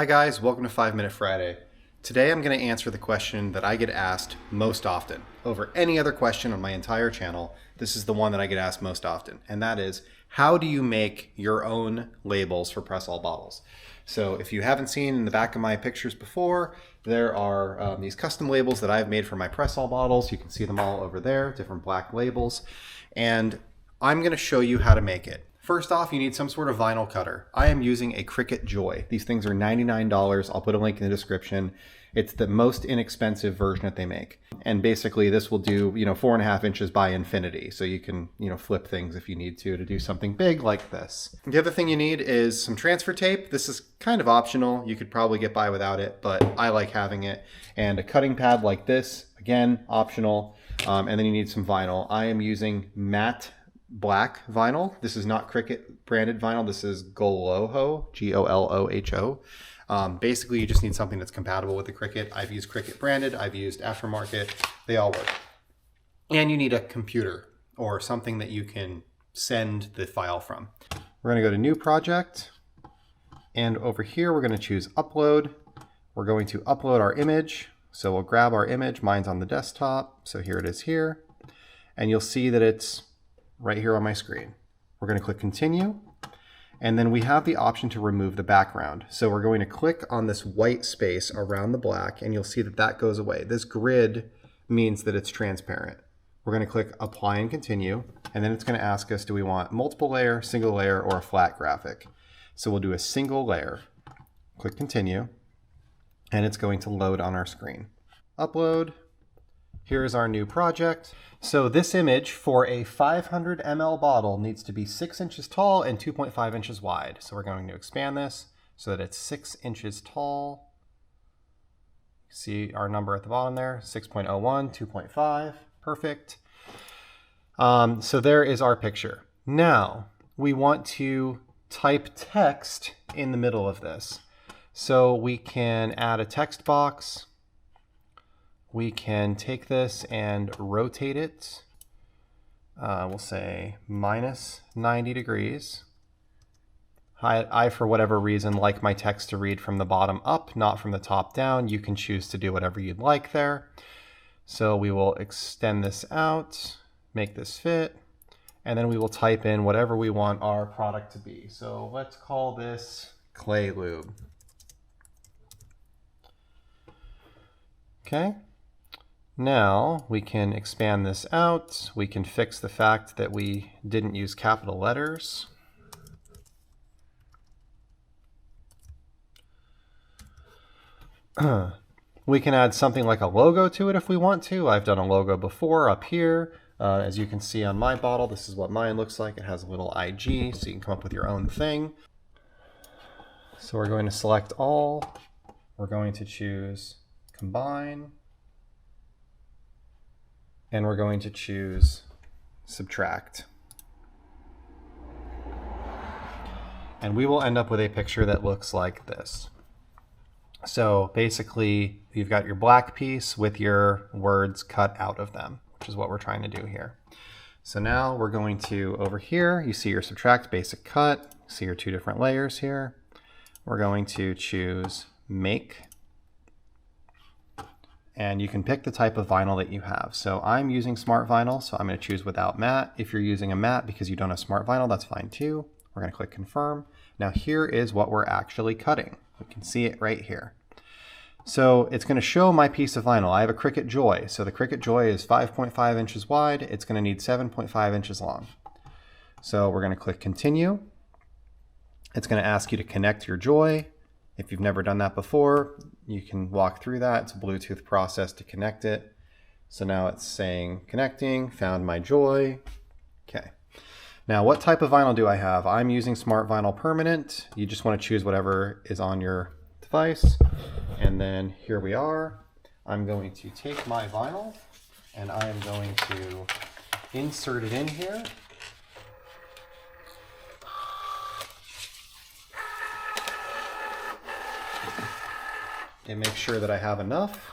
Hi guys, welcome to 5 Minute Friday. Today I'm going to answer the question that I get asked most often. Over any other question on my entire channel, this is the one that I get asked most often. And that is, how do you make your own labels for Pressol bottles? So if you haven't seen in the back of my pictures before, there are these custom labels that I've made for my Pressol bottles. You can see them all over there, different black labels. And I'm going to show you how to make it. First off, you need some sort of vinyl cutter. I am using a Cricut Joy. These things are $99. I'll put a link in the description. It's the most inexpensive version that they make. And basically this will do, 4.5 inches by infinity. So you can, flip things if you need to do something big like this. The other thing you need is some transfer tape. This is kind of optional. You could probably get by without it, but I like having it. And a cutting pad like this, again, optional. And then you need some vinyl. I am using matte black vinyl. This is not Cricut branded vinyl. This is Goloho, G-O-L-O-H-O. Basically, you just need something that's compatible with the Cricut. I've used Cricut branded. I've used aftermarket. They all work. And you need a computer or something that you can send the file from. We're going to go to New Project. And over here, we're going to choose Upload. We're going to upload our image. So we'll grab our image. Mine's on the desktop. So here it is here. And you'll see that it's right here on my screen. We're going to click Continue, and then we have the option to remove the background. So we're going to click on this white space around the black, and you'll see that that goes away. This grid means that it's transparent. We're going to click Apply and Continue, and then it's going to ask us, do we want multiple layer, single layer, or a flat graphic? So we'll do a single layer. Click Continue, and it's going to load on our screen. Upload. Here's our new project. So this image for a 500 ml bottle needs to be 6 inches tall and 2.5 inches wide. So we're going to expand this so that it's 6 inches tall. See our number at the bottom there, 6.01, 2.5, perfect. So there is our picture. Now we want to type text in the middle of this. So we can add a text box. We can take this and rotate it. We'll say minus 90 degrees. I, for whatever reason, like my text to read from the bottom up, not from the top down. You can choose to do whatever you'd like there. So we will extend this out, make this fit, and then we will type in whatever we want our product to be. So let's call this clay lube. Okay. Now we can expand this out. We can fix the fact that we didn't use capital letters. We can add something like a logo to it if we want to. I've done a logo before up here. As you can see on my bottle, this is what mine looks like. It has a little IG, so you can come up with your own thing. So we're going to select all. We're going to choose Combine. And we're going to choose Subtract. And we will end up with a picture that looks like this. So basically, you've got your black piece with your words cut out of them, which is what we're trying to do here. So now we're going to, over here, you see your Subtract Basic Cut. See your two different layers here. We're going to choose Make. And you can pick the type of vinyl that you have. So I'm using smart vinyl, so I'm going to choose without matte. If you're using a matte because you don't have smart vinyl, that's fine too. We're going to click confirm. Now here is what we're actually cutting. You can see it right here. So it's going to show my piece of vinyl. I have a Cricut Joy. So the Cricut Joy is 5.5 inches wide. It's going to need 7.5 inches long. So we're going to click continue. It's going to ask you to connect your Joy. If you've never done that before, you can walk through that. It's a Bluetooth process to connect it. So now it's saying connecting, found my Joy. Okay. Now what type of vinyl do I have? I'm using Smart Vinyl Permanent. You just want to choose whatever is on your device. And then here we are. I'm going to take my vinyl and I am going to insert it in here. And make sure that I have enough.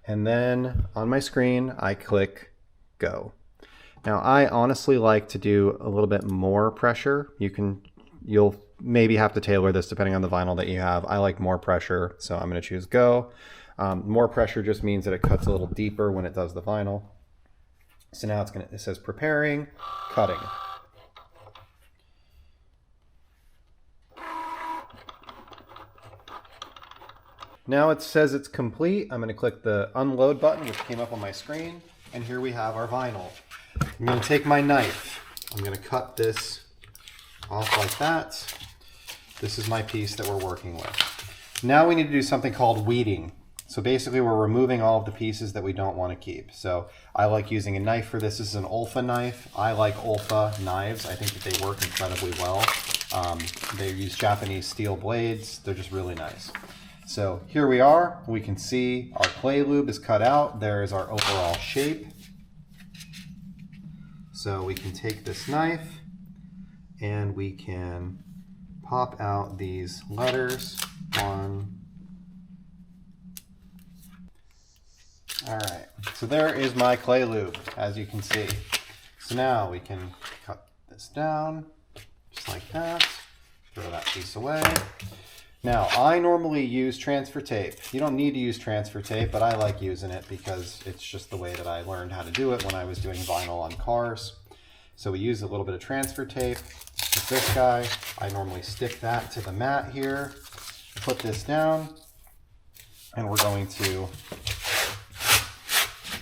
And then on my screen, I click Go. Now I honestly like to do a little bit more pressure. You'll maybe have to tailor this depending on the vinyl that you have. I like more pressure, so I'm going to choose go. More pressure just means that it cuts a little deeper when it does the vinyl. So now it says preparing, cutting. Now it says it's complete. I'm going to click the unload button, which came up on my screen, and here we have our vinyl. I'm going to take my knife. I'm going to cut this off like that. This is my piece that we're working with. Now we need to do something called weeding. So basically we're removing all of the pieces that we don't want to keep. So I like using a knife for this. This is an Olfa knife. I like Olfa knives. I think that they work incredibly well. They use Japanese steel blades. They're just really nice. So here we are. We can see our clay lube is cut out. There is our overall shape. So we can take this knife and we can pop out these letters. One. All right, so there is my clay lube, as you can see. So now we can cut this down, just like that. Throw that piece away. Now, I normally use transfer tape. You don't need to use transfer tape, but I like using it because it's just the way that I learned how to do it when I was doing vinyl on cars. So we use a little bit of transfer tape. With this guy, I normally stick that to the mat here, put this down, and we're going to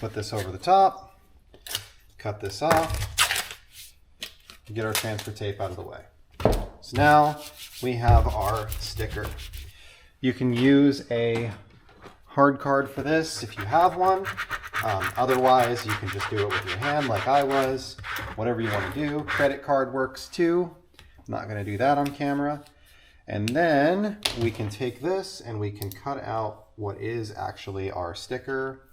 put this over the top, cut this off, get our transfer tape out of the way. So now we have our sticker. You can use a hard card for this if you have one. Otherwise, you can just do it with your hand like I was. Whatever you want to do. Credit card works too. I'm not going to do that on camera. And then we can take this and we can cut out what is actually our sticker.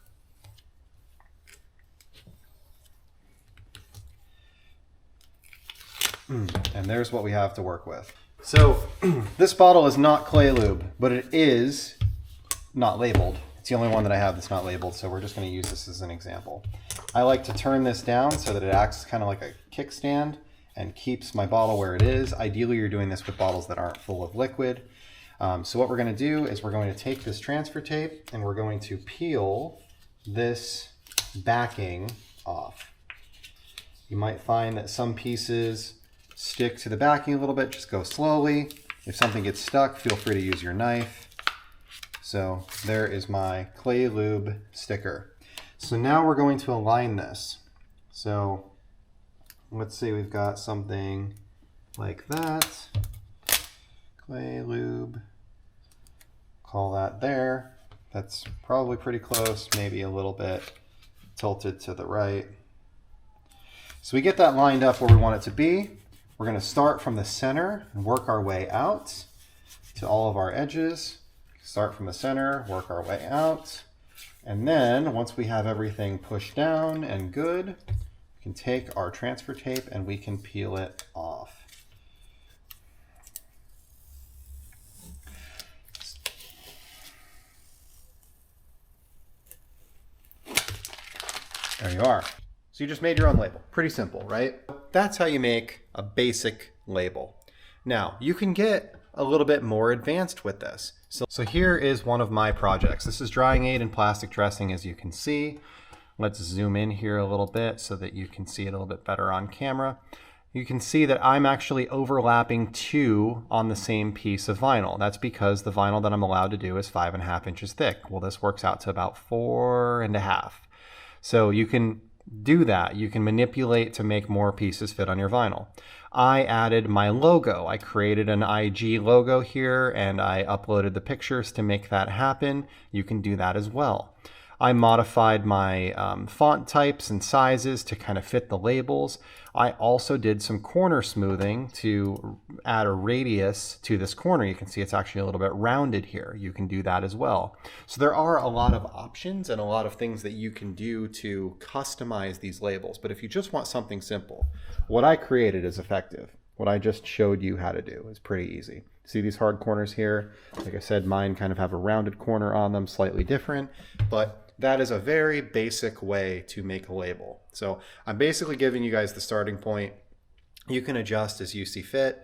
And there's what we have to work with. So this bottle is not clay lube, but it is not labeled. It's the only one that I have that's not labeled, so we're just going to use this as an example. I like to turn this down so that it acts kind of like a kickstand and keeps my bottle where it is. Ideally, you're doing this with bottles that aren't full of liquid. So what we're going to do is we're going to take this transfer tape and we're going to peel this backing off. You might find that some pieces stick to the backing a little bit. Just go slowly. If something gets stuck, feel free to use your knife. So there is my clay lube sticker. So now we're going to align this. So let's say we've got something like that. Clay lube. Call that there. That's probably pretty close, maybe a little bit tilted to the right. So we get that lined up where we want it to be. We're going to start from the center and work our way out to all of our edges. Start from the center, work our way out. And then once we have everything pushed down and good, we can take our transfer tape and we can peel it off. There you are. So you just made your own label. Pretty simple, right? That's how you make a basic label. Now, you can get a little bit more advanced with this. So here is one of my projects. This is drying aid and plastic dressing, as you can see. Let's zoom in here a little bit so that you can see it a little bit better on camera. You can see that I'm actually overlapping two on the same piece of vinyl. That's because the vinyl that I'm allowed to do is 5.5 inches thick. Well, this works out to about 4.5. So you can do that. You can manipulate to make more pieces fit on your vinyl. I added my logo. I created an IG logo here and I uploaded the pictures to make that happen. You can do that as well. I modified my font types and sizes to kind of fit the labels. I also did some corner smoothing to add a radius to this corner. You can see it's actually a little bit rounded here. You can do that as well. So there are a lot of options and a lot of things that you can do to customize these labels. But if you just want something simple, what I created is effective. What I just showed you how to do is pretty easy. See these hard corners here? Like I said, mine kind of have a rounded corner on them, slightly different, but that is a very basic way to make a label. So I'm basically giving you guys the starting point. You can adjust as you see fit.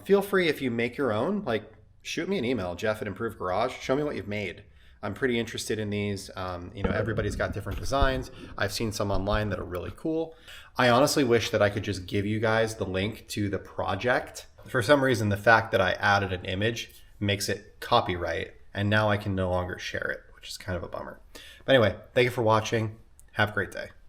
Feel free, if you make your own, like shoot me an email, Jeff@Improved Garage. Show me what you've made. I'm pretty interested in these. Everybody's got different designs. I've seen some online that are really cool. I honestly wish that I could just give you guys the link to the project. For some reason, the fact that I added an image makes it copyright, and now I can no longer share it, which is kind of a bummer. But anyway, thank you for watching. Have a great day.